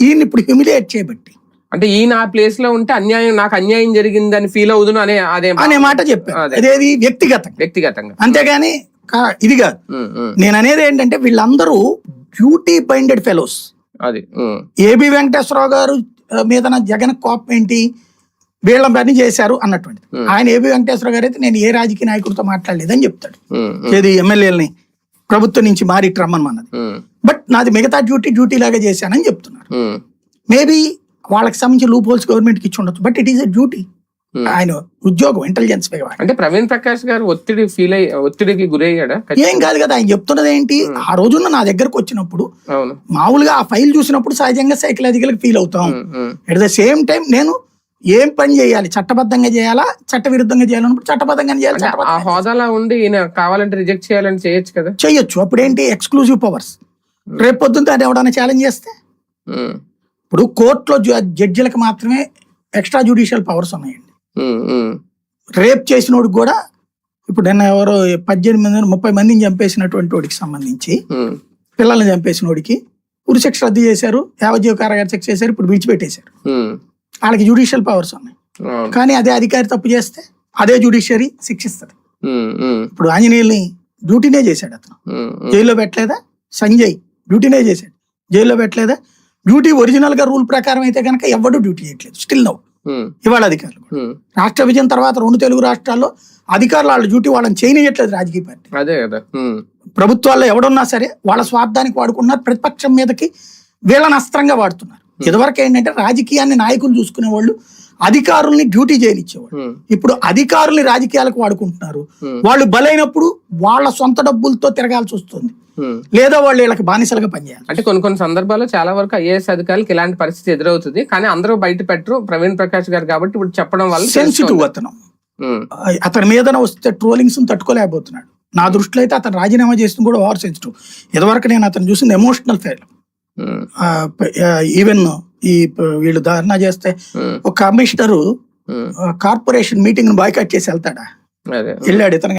ఈయన ఇప్పుడు హ్యూమిలియేట్ చేయబట్టి. అంటే ఈయన ఆ ప్లేస్ లో ఉంటే నాకు అన్యాయం జరిగిందని ఫీల్ అవుదును అనే మాట చెప్పారు. అదేది వ్యక్తిగతంగా, అంతేగాని ఇది కాదు. నేను అనేది ఏంటంటే వీళ్ళందరూ డ్యూటీ బైండెడ్ ఫెలోస్. అది ఏబి వెంకటేశ్వరరావు గారు మీద జగన్ కోపం ఏంటి, వీళ్ళ పని చేశారు అన్నటువంటిది. ఆయన ఏబి వెంకటేశ్వరరావు గారు అయితే నేను ఏ రాజకీయ నాయకుడితో మాట్లాడలేదని చెప్తాడు. ఏది ఎమ్మెల్యేలని ప్రభుత్వం నుంచి మారి రమ్మన్నది. బట్ నాది మిగతా డ్యూటీ లాగా చేశానని చెప్తున్నారు. మేబీ వాళ్ళకి సంబంధించి లూప్ హోల్స్ గవర్నమెంట్ కి ఇచ్చి ఉండొచ్చు, but it is a duty. ఆయన ఉద్యోగం, ఇంటెలిజెన్స్. అంటే ప్రవీణ్ ప్రకాష్ గారు ఒత్తిడికి గురయ్యాడా? ఏం కాదు కదా. ఆయన చెప్తున్నది ఏంటి, ఆ రోజున నా దగ్గరకు వచ్చినప్పుడు మామూలుగా ఆ ఫైల్ చూసినప్పుడు సహజంగా సైకలాజికల్ ఫీల్ అవుతాం. ఎట్ ద సేమ్ టైం నేను ఏం పని చేయాలి, చట్టబద్ధంగా చేయాలా, చట్ట విరుద్ధంగా చేయాలన్నప్పుడు చట్టబద్ధంగా చేయాలి. ఆ హోదాలా ఉండి ఈయన కావాలంటే రిజెక్ట్ చేయాలని చేయొచ్చు కదా. చెయ్యొచ్చు. అప్పుడు ఏంటి, ఎక్స్క్లూజివ్ పవర్స్. రేపు పొద్దున్న దాన్ని ఎవడన్నా ఛాలెంజ్ చేస్తే, ఇప్పుడు కోర్టులో జడ్జిలకు మాత్రమే ఎక్స్ట్రా జ్యుడిషియల్ పవర్స్ ఉన్నాయండి. రేప్ చేసినోడికి కూడా, ఇప్పుడు నిన్న ఎవరో 18-30 మందిని చంపేసినటువంటి వాడికి సంబంధించి, పిల్లల్ని చంపేసినోడికి ఉరిశిక్ష రద్దు చేశారు, యావజ్జీవ కారాగార శిక్ష చేశారు, ఇప్పుడు విడిచిపెట్టేశారు. వాళ్ళకి జ్యుడిషియల్ పవర్స్ ఉన్నాయి. కానీ అదే అధికారి తప్పు చేస్తే అదే జ్యుడిషియరీ శిక్షిస్తుంది. ఇప్పుడు ఆంజనేయుల్ని డ్యూటీనే చేశాడు అతను, జైల్లో పెట్టలేదా? సంజయ్ డ్యూటీనే చేశాడు, జైల్లో పెట్టలేదా? డ్యూటీ ఒరిజినల్ గా రూల్ ప్రకారం అయితే కనుక ఎవరు డ్యూటీ చేయట్లేదు స్టిల్ నౌ. ఇవాళ అధికారులు రాష్ట్ర విభజన తర్వాత 2 తెలుగు రాష్ట్రాల్లో అధికారులు వాళ్ళ డ్యూటీ వాళ్ళని చేయనియట్లేదు రాజకీయ పార్టీ. అదే కదా. ప్రభుత్వాల్లో ఎవడున్నా సరే వాళ్ళ స్వార్థానికి వాడుకున్నారు, ప్రతిపక్షం మీదకి వీళ్ళని అస్త్రంగా వాడుతున్నారు. ఇదివరకు ఏంటంటే రాజకీయాన్ని నాయకులు చూసుకునే వాళ్ళు అధికారుల్ని డ్యూటీ చేయనిచ్చేవాళ్ళు. ఇప్పుడు అధికారుల్ని రాజకీయాలకు వాడుకుంటున్నారు. వాళ్ళు బలైనప్పుడు వాళ్ళ సొంత డబ్బులతో తిరగాల్సి వస్తుంది, లేదా వాళ్ళు వీళ్ళకి బానిసలుగా పనిచేయాలి. అంటే కొన్ని సందర్భాల్లో చాలా వరకు ఐఏఎస్ అధికారులకు ఇలాంటి పరిస్థితి ఎదురవుతుంది, కానీ అందరూ బయట పెట్టరు ప్రవీణ్ ప్రకాష్ గారు కాబట్టి ఇప్పుడు చెప్పడం వల్ల. సెన్సిటివ్ అతని మీద వస్తే ట్రోలింగ్స్ తట్టుకోలేకపోతున్నాడు. నా దృష్టిలో అయితే అతను రాజీనామా చేసిన కూడా ఓవర్ సెన్సిటివ్. ఇదివరకు నేను అతను చూసింది ఎమోషనల్ ఫెయిల్. ఈవెన్ ఈ వీళ్ళు ధారణ చేస్తే ఒక కమిషనరు కార్పొరేషన్ మీటింగ్ బాయ్కాట్ చేసి వెళ్తాడా, వెళ్ళాడు ఇతను